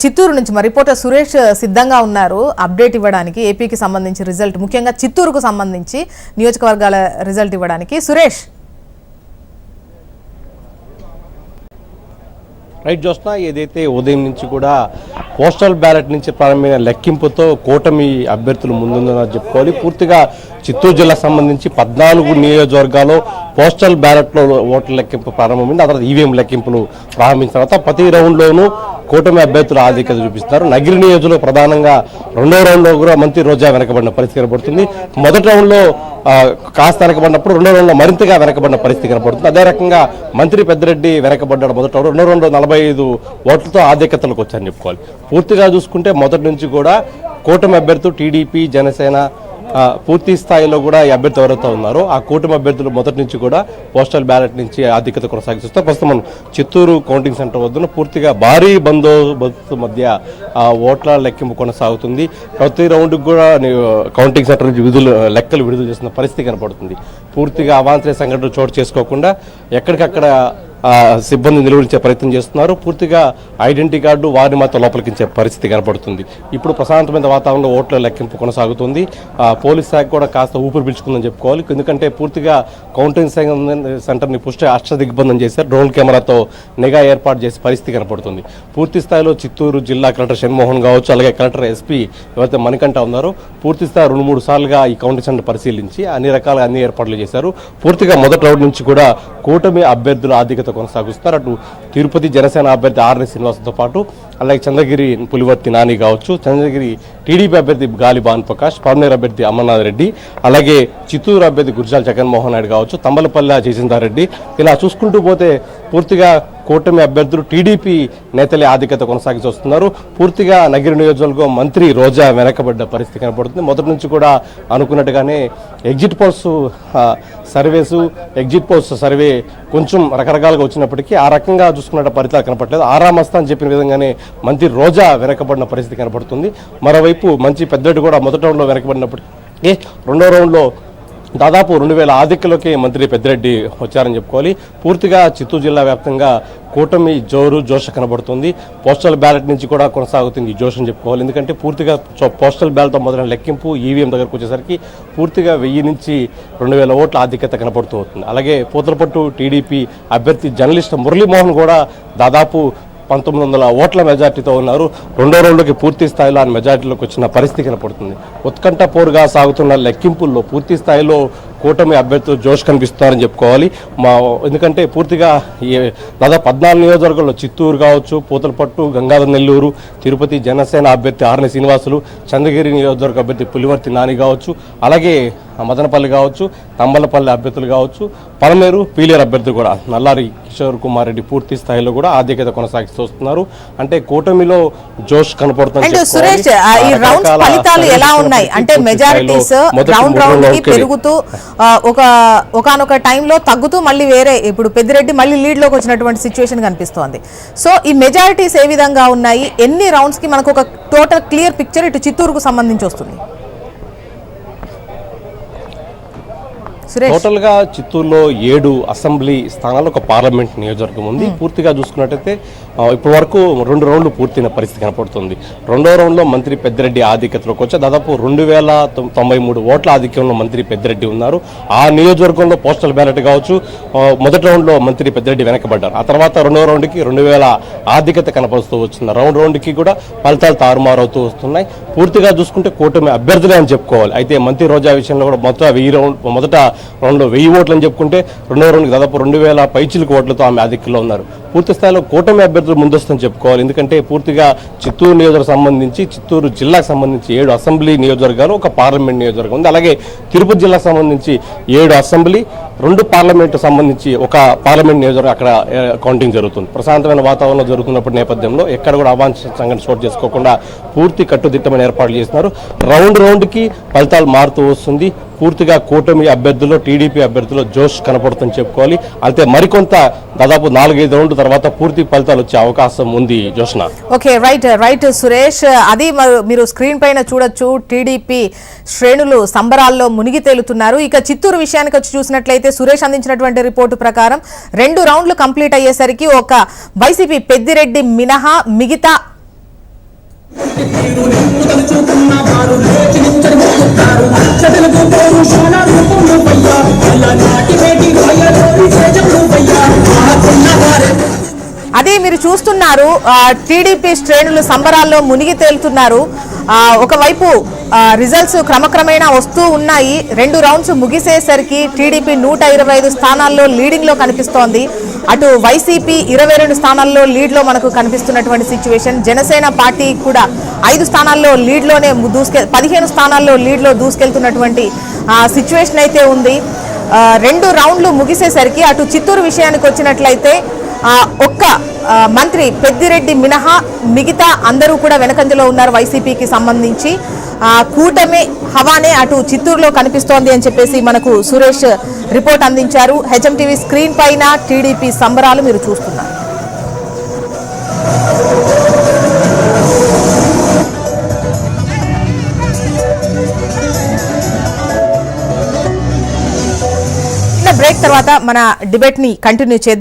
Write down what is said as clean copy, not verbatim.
చిత్తూరు నుంచి మరి రిపోర్టర్ సురేష్ సిద్ధంగా ఉన్నారు అప్డేట్ ఇవ్వడానికి ఏపీకి సంబంధించి రిజల్ట్ ముఖ్యంగా చిత్తూరుకు సంబంధించి నియోజకవర్గాల రిజల్ట్ ఇవ్వడానికి. సురేష్ రైట్ జ్యోత్స్న, ఏదైతే ఉదయం నుంచి కూడా పోస్టల్ బ్యాలెట్ నుంచి ప్రారంభమైన లెక్కింపుతో కూటమి అభ్యర్థులు ముందుందని చెప్పుకోవాలి. పూర్తిగా చిత్తూరు జిల్లాకు సంబంధించి 14 నియోజకవర్గాల్లో పోస్టల్ బ్యాలెట్లో ఓట్ల లెక్కింపు ప్రారంభమైంది. ఆ తర్వాత ఈవీఎం లెక్కింపులు ప్రారంభించిన తర్వాత ప్రతి రౌండ్లోనూ కూటమి అభ్యర్థులు ఆధిక్యత చూపిస్తున్నారు. నగిరి నియోజకవర్గంలో ప్రధానంగా రెండో రౌండ్లో కూడా మంత్రి రోజా వెనకబడిన పరిస్థితి కనబడుతుంది. మొదటి రౌండ్లో కాస్త వెనకబడినప్పుడు రెండో రౌండ్లో మరింతగా వెనకబడిన పరిస్థితి కనబడుతుంది. అదే రకంగా మంత్రి పెద్దిరెడ్డి వెనకబడ్డాడు మొదటి రౌండ్. రెండో రౌండ్లో 45 ఓట్లతో ఆధిక్యతలకు వచ్చారని చెప్పుకోవాలి. పూర్తిగా చూసుకుంటే మొదటి నుంచి కూడా కూటమి అభ్యర్థులు టీడీపీ, జనసేన పూర్తి స్థాయిలో కూడా ఈ అభ్యర్థి ఎవరైతే ఉన్నారో ఆ కూటమి అభ్యర్థులు మొదటి నుంచి కూడా పోస్టల్ బ్యాలెట్ నుంచి ఆధిక్యత కొనసాగిస్తారు. ప్రస్తుతం మనం చిత్తూరు కౌంటింగ్ సెంటర్ వద్ద పూర్తిగా భారీ బందోబస్తు మధ్య ఓట్ల లెక్కింపు కొనసాగుతుంది. ప్రతి రౌండ్కి కూడా కౌంటింగ్ సెంటర్ నుంచి లెక్కలు విడుదల చేస్తున్న పరిస్థితి కనపడుతుంది. పూర్తిగా అవాంఛనీయ సంఘటనలు చోటు చేసుకోకుండా ఎక్కడికక్కడ సిబ్బంది నిలువరించే ప్రయత్నం చేస్తున్నారు. పూర్తిగా ఐడెంటిటీ కార్డు వారిని మాత్రం లోపలికించే పరిస్థితి కనపడుతుంది. ఇప్పుడు ప్రశాంతమైన వాతావరణంలో ఓట్ల లెక్కింపు కొనసాగుతుంది. పోలీస్ శాఖ కూడా కాస్త ఊపిరి పీల్చుకుందని చెప్పుకోవాలి. ఎందుకంటే పూర్తిగా కౌంటింగ్ సెంటర్ని అష్టదిగ్బంధం చేశారు. డ్రోన్ కెమెరాతో నిఘా ఏర్పాటు చేసే పరిస్థితి కనపడుతుంది. పూర్తి స్థాయిలో చిత్తూరు జిల్లా కలెక్టర్ షణ్మోహన్ కావచ్చు, అలాగే కలెక్టర్ ఎస్పీ ఎవరైతే మణికంఠ ఉన్నారో పూర్తి స్థాయి 2-3 సార్లుగా ఈ కౌంటింగ్ సెంటర్ పరిశీలించి అన్ని రకాల ఏర్పాట్లు చేశారు. పూర్తిగా మొదటి రౌండ్ నుంచి కూడా కూటమి అభ్యర్థుల ఆధిక్యత కొనసాగిస్తారు. అటు తిరుపతి జనసేన అభ్యర్థి ఆర్ని శ్రీనివాసంతో పాటు అలాగే చంద్రగిరి పులివర్తి నాని కావచ్చు, చంద్రగిరి టీడీపీ అభ్యర్థి గాలి భాను ప్రకాష్, పర్మనేర్ అభ్యర్థి అమర్నాథ్ రెడ్డి, అలాగే చిత్తూరు అభ్యర్థి గురిజాల జగన్మోహన్ రెడ్డి కావచ్చు, తంబలపల్లి జయచంద్రారెడ్డి, ఇలా చూసుకుంటూ పోతే పూర్తిగా కూటమి అభ్యర్థులు టీడీపీ నేతలే ఆధిక్యత కొనసాగిస్తూ వస్తున్నారు. పూర్తిగా నగిరి నియోజకవర్గం మంత్రి రోజా వెనకబడ్డ పరిస్థితి కనపడుతుంది. మొదటి నుంచి కూడా అనుకున్నట్టుగానే ఎగ్జిట్ పోల్స్ సర్వే కొంచెం రకరకాలుగా వచ్చినప్పటికీ ఆ రకంగా చూసుకున్న ఫలితాలు కనపడలేదు. ఆరామస్తా అని చెప్పిన విధంగానే మంత్రి రోజా వెనకబడిన పరిస్థితి కనపడుతుంది. మరోవైపు మంత్రి పెద్దరెడ్డి కూడా మొదటి రౌండ్లో వెనకబడినప్పటికీ రెండో రౌండ్లో దాదాపు 2000 ఆధిక్యంలోకి మంత్రి పెద్దిరెడ్డి వచ్చారని చెప్పుకోవాలి. పూర్తిగా చిత్తూరు జిల్లా వ్యాప్తంగా కూటమి జోష కనబడుతుంది. పోస్టల్ బ్యాలెట్ నుంచి కూడా కొనసాగుతుంది ఈ జోష్ అని చెప్పుకోవాలి. ఎందుకంటే పూర్తిగా పోస్టల్ బ్యాలెట్తో మొదలైన లెక్కింపు ఈవీఎం దగ్గరకు వచ్చేసరికి పూర్తిగా 1000 నుంచి 2000 ఓట్ల ఆధిక్యత కనపడుతూ అవుతుంది. అలాగే పూతలపట్టు టీడీపీ అభ్యర్థి జర్నలిస్ట్ మురళీమోహన్ కూడా దాదాపు 1900 ఓట్ల మెజార్టీతో ఉన్నారు. రెండో రౌండ్లోకి పూర్తి స్థాయిలో ఆయన మెజార్టీలోకి వచ్చిన పరిస్థితి కనపడుతుంది. ఉత్కంఠ పోరుగా సాగుతున్న లెక్కింపుల్లో పూర్తి స్థాయిలో కూటమి అభ్యర్థులు జోష్ కనిపిస్తున్నారని చెప్పుకోవాలి. ఎందుకంటే పూర్తిగా దాదాపు 14 నియోజకవర్గాల్లో చిత్తూరు కావచ్చు, పూతలపట్టు, గంగాధర నెల్లూరు, తిరుపతి జనసేన అభ్యర్థి ఆర్ని శ్రీనివాసులు, చంద్రగిరి నియోజకవర్గ అభ్యర్థి పులివర్తి నాని కావచ్చు, అలాగే మదనపల్లి కావచ్చు, తంబలపల్లి అభ్యర్థులు కావచ్చు, పరమేరు పీలేరు అభ్యర్థులు కూడా నల్లారి కిషోర్ కుమార్ రెడ్డి పూర్తి స్థాయిలో కూడా ఆధిక్యత కొనసాగిస్తూ వస్తున్నారు. అంటే కూటమిలో జోష్ కనపడుతుంది. ఒకనొక టైంలో తగ్గుతూ మళ్ళీ వేరే ఇప్పుడు పెద్దిరెడ్డి మళ్ళీ లీడ్ లోకి వచ్చినటువంటి సిచ్యువేషన్ కనిపిస్తోంది. సో ఈ మెజారిటీస్ ఏ విధంగా ఉన్నాయి, ఎన్ని రౌండ్స్ కి మనకు ఒక టోటల్ క్లియర్ పిక్చర్ ఇటు చిత్తూరుకు సంబంధించి వస్తుంది? టోటల్ గా చిత్తూరులో 7 అసెంబ్లీ స్థానాలు, ఒక పార్లమెంట్ నియోజకవర్గం ఉంది. పూర్తిగా చూసుకున్నట్టయితే ఇప్పటి వరకు 2 రౌండ్లు పూర్తయిన పరిస్థితి కనపడుతుంది. రెండో రౌండ్లో మంత్రి పెద్దిరెడ్డి ఆధిక్యతలోకి వచ్చి దాదాపు 2093 ఓట్ల ఆధిక్యంలో మంత్రి పెద్దిరెడ్డి ఉన్నారు. ఆ నియోజకవర్గంలో పోస్టల్ బ్యాలెట్ కావచ్చు, మొదటి రౌండ్లో మంత్రి పెద్దిరెడ్డి వెనకబడ్డారు. ఆ తర్వాత రెండో రౌండ్కి 2000 ఆధిక్యత కనపరుస్తూ వచ్చింది. రౌండ్కి కూడా ఫలితాలు తారుమారవుతూ వస్తున్నాయి. పూర్తిగా చూసుకుంటే కూటమి అభ్యర్థులే అని చెప్పుకోవాలి. అయితే మంత్రి రోజా విషయంలో కూడా మొదట రౌండ్లో 1000 ఓట్లు అని చెప్పుకుంటే రెండో రౌండ్కి దాదాపు 2000 పైచిలకు ఓట్లతో ఆమె ఆధిక్యంలో ఉన్నారు. పూర్తి స్థాయిలో కూటమి అభ్యర్థులు ముందొస్తుందని చెప్పుకోవాలి. ఎందుకంటే పూర్తిగా చిత్తూరు నియోజకవర్గం సంబంధించి, చిత్తూరు జిల్లాకు సంబంధించి 7 అసెంబ్లీ నియోజకవర్గాలు, ఒక పార్లమెంట్ నియోజకవర్గం ఉంది. అలాగే తిరుపతి జిల్లాకు సంబంధించి 7 అసెంబ్లీ, 2 పార్లమెంట్ సంబంధించి ఒక పార్లమెంట్ నియోజకవర్గం అక్కడ కౌంటింగ్ జరుగుతుంది. ప్రశాంతమైన వాతావరణంలో జరుగుతున్నప్పుడు నేపథ్యంలో ఎక్కడ కూడా అవాంఛనీయ సంఘటన చోటు చేసుకోకుండా పూర్తి కట్టుదిట్టమైన ఏర్పాట్లు చేస్తున్నారు. రౌండ్కి ఫలితాలు మారుతూ వస్తుంది. పూర్తిగా కూటమి అభ్యర్థులు, టీడీపీ అభ్యర్థులు జోష్ కనపడుతుందని చెప్పుకోవాలి. అయితే మరికొంత దాదాపు 4-5 రౌండ్ల తర్వాత పూర్తి ఫలితాలు వచ్చే అవకాశం ఉంది. జోష్న, ఓకే, రైట్ సురేష్, అది మీరు స్క్రీన్ పైన చూడొచ్చు. టీడీపీ శ్రేణులు సంబరాల్లో మునిగి తేలుతున్నారు. ఇక చిత్తూరు విషయానికి వచ్చి చూసినట్లయితే సురేష్ అందించినటువంటి రిపోర్టు ప్రకారం 2 రౌండ్లు కంప్లీట్ అయ్యేసరికి ఒక వైసీపీ పెద్దిరెడ్డి మినహా మిగతా అదే మీరు చూస్తున్నారు, టీడీపీ శ్రేణులు సంబరాల్లో మునిగి తేలుతున్నారు. ఒకవైపు రిజల్ట్స్ క్రమక్రమేణా వస్తూ ఉన్నాయి. 2 రౌండ్స్ ముగిసేసరికి టీడీపీ 125 స్థానాల్లో లీడింగ్లో కనిపిస్తోంది. అటు వైసీపీ 22 స్థానాల్లో లీడ్లో మనకు కనిపిస్తున్నటువంటి సిచ్యువేషన్. జనసేన పార్టీ కూడా 5 స్థానాల్లో లీడ్లోనే 15 స్థానాల్లో లీడ్లో దూసుకెళ్తున్నటువంటి సిచ్యువేషన్ అయితే ఉంది. 2 రౌండ్లు ముగిసేసరికి అటు చిత్తూరు విషయానికి వచ్చినట్లయితే ఒక్క మంత్రి పెద్దిరెడ్డి మినహా మిగతా అందరూ కూడా వెనకంజలో ఉన్నారు. వైసీపీకి సంబంధించి కూటమి హవానే అటు చిత్తూరులో కనిపిస్తోంది అని చెప్పేసి మనకు సురేష్ రిపోర్ట్ అందించారు. హెచ్ఎంటీవీ స్క్రీన్ పైన టీడీపీ సంబరాలు మీరు చూస్తున్నారు. బ్రేక్ తర్వాత మన డిబేట్ ని కంటిన్యూ చేద్దాం.